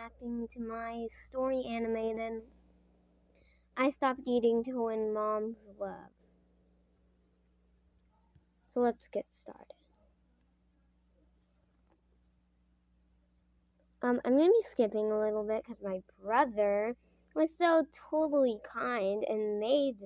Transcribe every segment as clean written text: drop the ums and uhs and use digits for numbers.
reacting to my story animated. I stopped eating to win Mom's love. So let's get started. I'm going to be skipping a little bit because my brother was so totally kind and made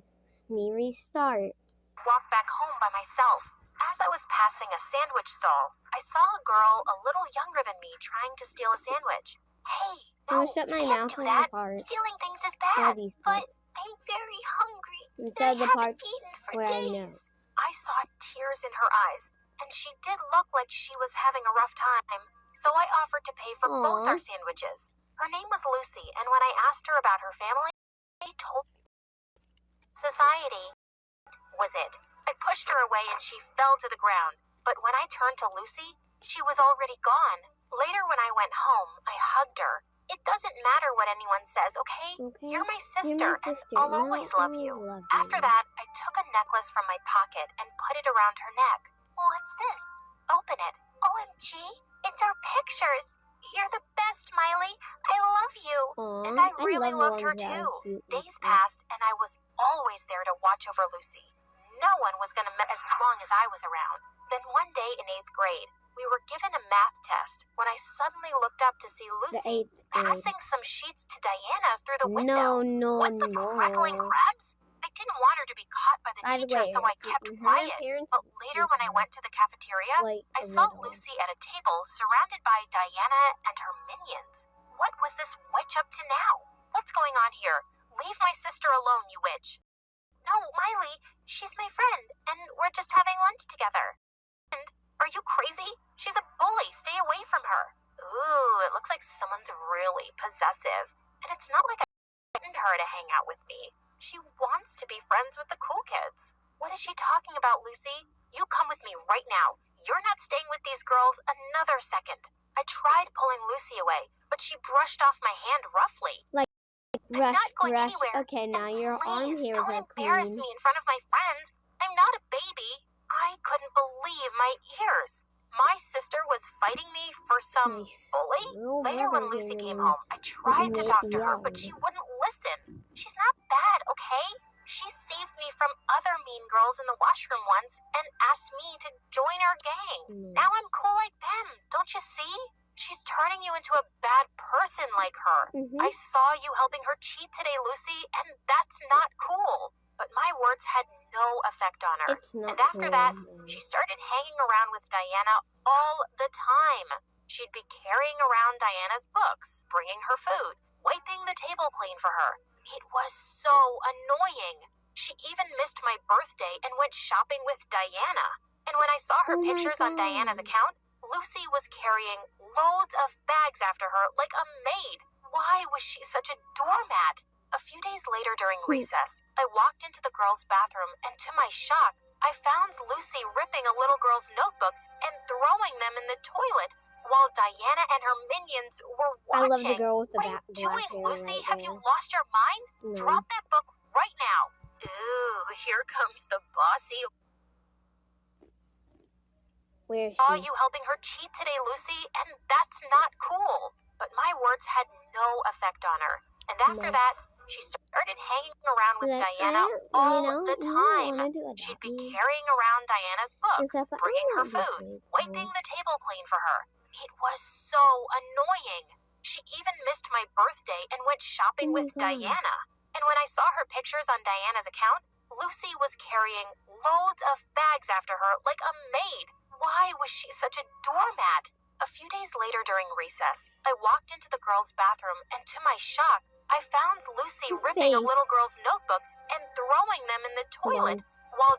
me restart. Walked back home by myself. As I was passing a sandwich stall, I saw a girl a little younger than me trying to steal a sandwich. Hey, no, shut my you mouth can't do on that. the part. Stealing things is bad. These But parts. I'm very hungry. Instead of the I haven't parts eaten for where I know. days. I saw tears in her eyes, and she did look like she was having a rough time. So I offered to pay for both our sandwiches. Her name was Lucy, and when I asked her about her family, she told me society was it. I pushed her away and she fell to the ground. But when I turned to Lucy, she was already gone. Later when I went home, I hugged her. It doesn't matter what anyone says, okay? You're my sister, and I'll always love you. After that, I took a necklace from my pocket and put it around her neck. What's this? Open it. OMG, it's our pictures. You're the best, Miley. I love you. Aww, and I really loved her too. Days passed, and I was always there to watch over Lucy. No one was going to as long as I was around. Then one day in 8th grade, we were given a math test when I suddenly looked up to see Lucy passing some sheets to Diana through the window. What the crackling crabs? I didn't want her to be caught by the teacher, so I kept quiet. But later when I went to the cafeteria, I saw Lucy at a table surrounded by Diana and her minions. What was this witch up to now? What's going on here? Leave my sister alone, you witch. No, Miley, she's my friend, and we're just having lunch together. And are you crazy? She's a bully. Stay away from her. Ooh, it looks like someone's really possessive. And it's not like I threatened her to hang out with me. She wants to be friends with the cool kids. What is she talking about, Lucy? You come with me right now. You're not staying with these girls another second. I tried pulling Lucy away, but she brushed off my hand roughly. I'm not going anywhere. Okay, now your arm hairs don't are embarrass clean. me in front of my friends. I'm not a baby. I couldn't believe my ears. My sister was fighting me for some bully? Later when Lucy came home, I tried to talk to her, but she wouldn't listen. She's not bad, okay? She saved me from other mean girls in the washroom once and asked me to join our gang. Now I'm cool like them, don't you see? She's turning you into a bad person like her. I saw you helping her cheat today, Lucy, and that's not cool. But my words had no effect on her. And after that, she started hanging around with Diana all the time. She'd be carrying around Diana's books, bringing her food, wiping the table clean for her. It was so annoying. She even missed my birthday and went shopping with Diana. And when I saw her pictures on Diana's account, Lucy was carrying loads of bags after her like a maid. Why was she such a doormat? A few days later during recess, I walked into the girls' bathroom, and to my shock, I found Lucy ripping a little girl's notebook and throwing them in the toilet while Diana and her minions were watching. I love the girl with the What are you doing, Lucy? right Have you lost your mind? No. Drop that book right now. Ooh, here comes the bossy. Where is Saw she? you helping her cheat today, Lucy, and that's not cool. But my words had no effect on her. And after that, she started hanging around with Diana all the time. She'd be carrying around Diana's books, bringing her food, wiping the table clean for her. It was so annoying. She even missed my birthday and went shopping with Diana. And when I saw her pictures on Diana's account, Lucy was carrying loads of bags after her like a maid. Why was she such a doormat? A few days later during recess, I walked into the girls' bathroom, and to my shock, I found Lucy ripping a little girl's notebook and throwing them in the toilet while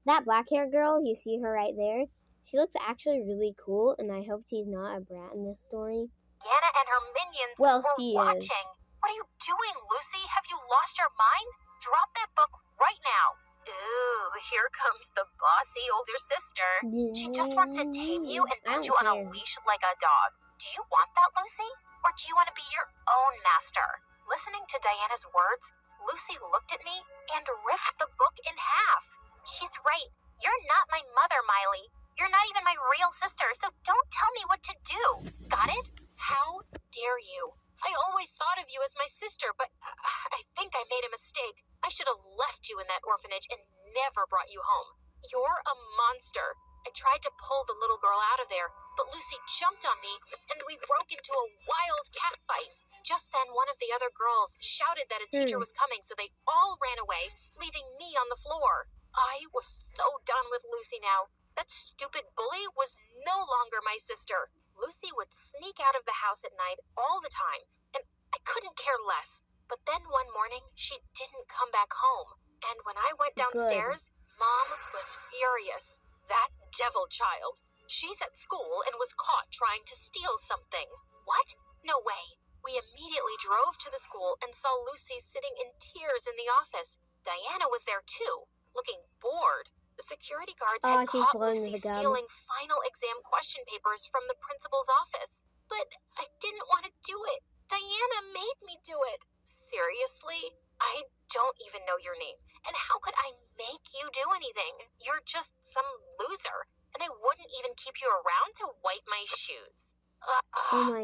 that black-haired girl, you see her right there? She looks actually really cool, and I hope she's not a brat in this story. Diana and her minions were watching. What are you doing, Lucy? Have you lost your mind? Drop that book right now. Ooh, here comes the bossy older sister. She just wants to tame you and put you on a leash like a dog. Do you want that, Lucy? Or do you want to be your own master? Listening to Diana's words, Lucy looked at me and ripped the book in half. She's right. You're not my mother, Miley. You're not even my real sister, so don't tell me what to do. Got it? How dare you? I always thought of you as my sister, but I think I made a mistake. I should have left you in that orphanage and never brought you home. You're a monster. I tried to pull the little girl out of there, but Lucy jumped on me, and we broke into a wild cat fight. Just then, one of the other girls shouted that a teacher was coming, so they all ran away, leaving me on the floor. I was so done with Lucy now. That stupid bully was no longer my sister. Lucy would sneak out of the house at night all the time, and I couldn't care less. But then one morning, she didn't come back home. And when I went downstairs, Mom was furious. That devil child. She's at school and was caught trying to steal something. What? No way. We immediately drove to the school and saw Lucy sitting in tears in the office. Diana was there too, looking bored. The security guards had caught Lucy stealing final exam question papers from the principal's office. But I didn't want to do it. Diana made me do it. Seriously? I don't even know your name. And how could I make you do anything? You're just some loser. And I wouldn't even keep you around to wipe my shoes.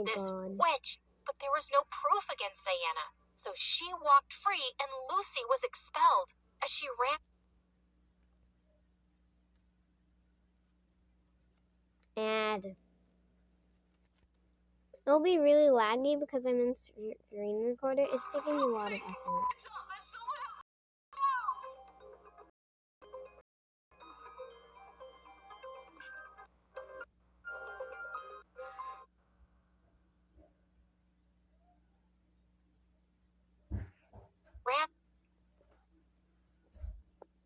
This witch. But there was no proof against Diana. So she walked free and Lucy was expelled. As she ran... And it'll be really laggy because I'm in screen recorder. It's taking a lot of effort.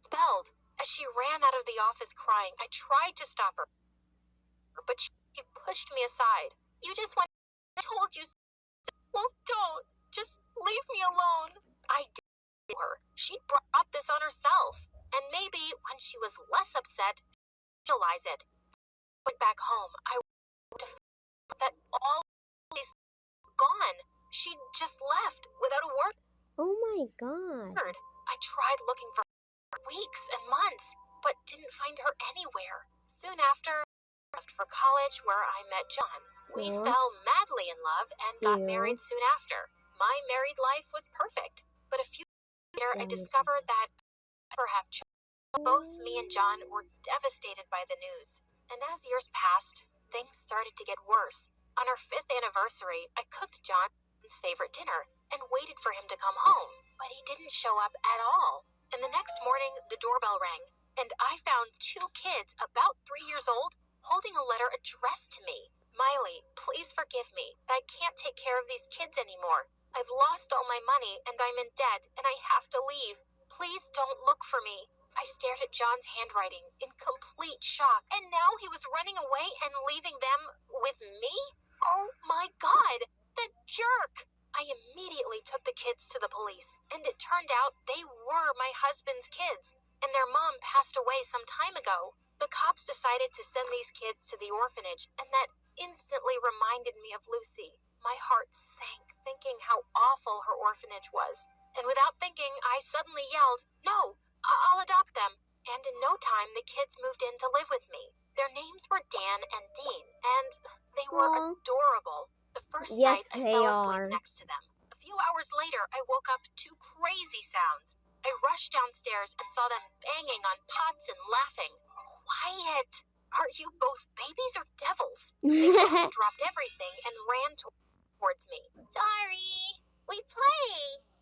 Expelled. As she ran out of the office crying, I tried to stop her, but she pushed me aside. You just went... I told you... Well, don't. Just leave me alone. I did her. She brought this on herself. And maybe when she was less upset, she'd realize it. Went back home. I wanted to find that all these gone. She just left without a word. Oh my god. I tried looking for weeks and months, but didn't find her anywhere. Soon after, I left for college where I met John. We fell madly in love and got married soon after. My married life was perfect, but a few years later I discovered that I never have children. Both me and John were devastated by the news. And as years passed, things started to get worse. On our 5th anniversary, I cooked John's favorite dinner and waited for him to come home, but he didn't show up at all. And the next morning, the doorbell rang, and I found 2 kids about 3 years old holding a letter addressed to me. Miley, please forgive me. I can't take care of these kids anymore. I've lost all my money, and I'm in debt, and I have to leave. Please don't look for me. I stared at John's handwriting in complete shock, and now he was running away and leaving them with me? Oh my God, that jerk! I immediately took the kids to the police, and it turned out they were my husband's kids, and their mom passed away some time ago. The cops decided to send these kids to the orphanage, and that instantly reminded me of Lucy. My heart sank thinking how awful her orphanage was, and without thinking, I suddenly yelled, "No, I'll adopt them." And in no time, the kids moved in to live with me. Their names were Dan and Dean, and they were adorable. The first night, I fell asleep next to them. A few hours later, I woke up to crazy sounds. I rushed downstairs and saw them banging on pots and laughing. Quiet! Are you both babies or devils? They both dropped everything and ran towards me. Sorry, we play.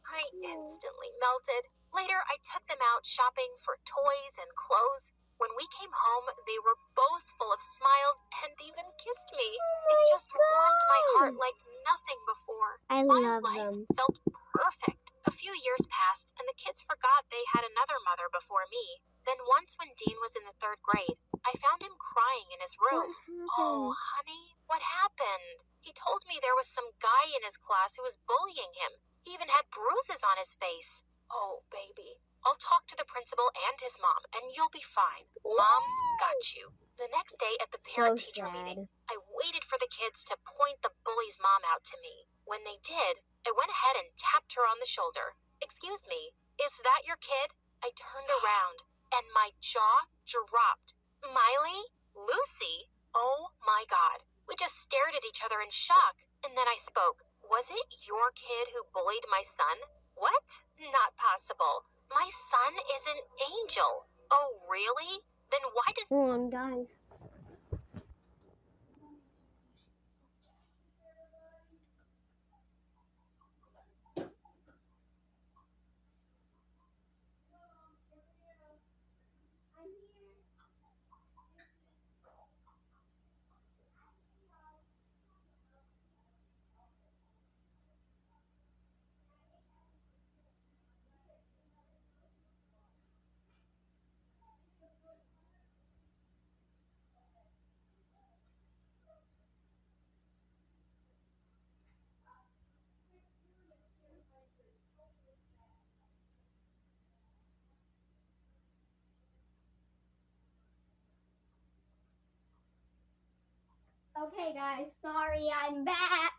I instantly melted. Later, I took them out shopping for toys and clothes. When we came home, they were both full of smiles and even kissed me. It just warmed my heart like nothing before. I love them. Felt perfect. A few years passed, and the kids forgot they had another mother before me. Then once when Dean was in the 3rd grade, I found him crying in his room. Oh, honey, what happened? He told me there was some guy in his class who was bullying him. He even had bruises on his face. Oh, baby. I'll talk to the principal and his mom, and you'll be fine. Mom's got you. The next day at the parent-teacher meeting, I waited for the kids to point the bully's mom out to me. When they did, I went ahead and tapped her on the shoulder. "Excuse me, is that your kid?" I turned around, and my jaw dropped. Miley? Lucy? Oh my God. We just stared at each other in shock, and then I spoke. Was it your kid who bullied my son? What? Not possible. My son is an angel. Oh, really? Then why does... Hold on, guys. Okay, guys, sorry, I'm back.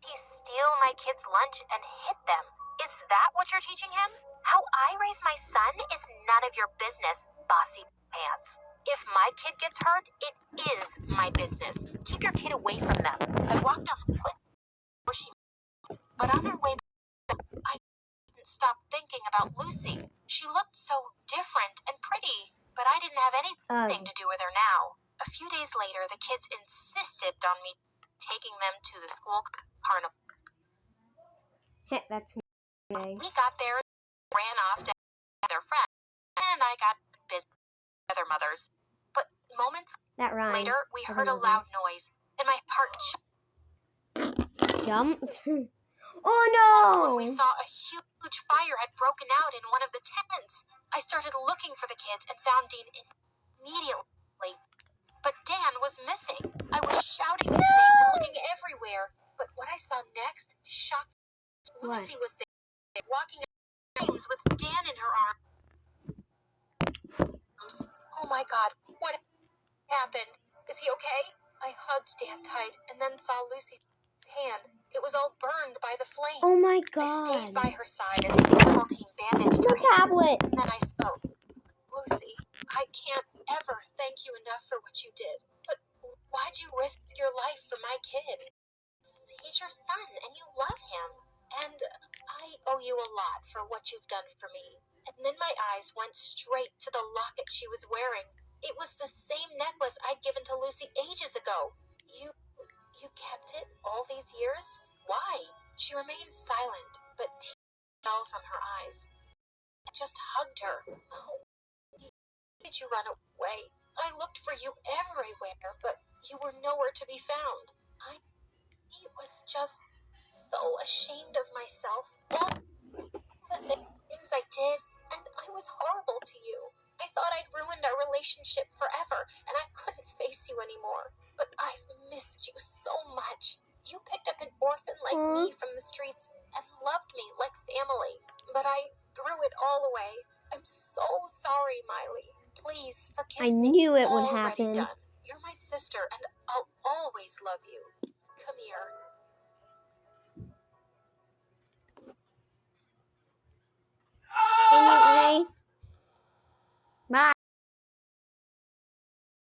He steal my kids' lunch and hit them. Is that what you're teaching him? How I raise my son is none of your business, bossy pants. If my kid gets hurt, it is my business. Keep your kid away from them. I walked off quick before she... But on her way back, I couldn't stop thinking about Lucy. She looked so different and pretty, but I didn't have anything to do with her now. A few days later, the kids insisted on me taking them to the school carnival. That's me. We got there, ran off to their friends, and I got busy with other mothers. But moments later, we heard a loud noise, and my heart jumped. Oh no! When we saw a huge fire had broken out in one of the tents. I started looking for the kids and found Dean immediately. But Dan was missing. I was shouting his name and looking everywhere. But what I saw next shocked me. Lucy was there, walking in flames with Dan in her arms. Oh my God, what happened? Is he okay? I hugged Dan tight and then saw Lucy's hand. It was all burned by the flames. Oh my God. I stayed by her side as the medical team bandaged her tablet. And then I spoke. Lucy, I can't ever thank you enough for what you did. But why'd you risk your life for my kid? He's your son and you love him. And I owe you a lot for what you've done for me. And then my eyes went straight to the locket she was wearing. It was the same necklace I'd given to Lucy ages ago. You kept it all these years? Why? She remained silent, but tears fell from her eyes. I just hugged her. Oh, why did you run away? I looked for you everywhere, but you were nowhere to be found. I was just so ashamed of myself. All the things I did, and I was horrible to you. I thought I'd ruined our relationship forever, and I couldn't face you anymore. But I've missed you so much. You picked up an orphan like me from the streets and loved me like family. But I threw it all away. I'm so sorry, Miley. Please forgive me. I knew it would happen. happen. Done. You're my sister, and I'll always love you. Come here.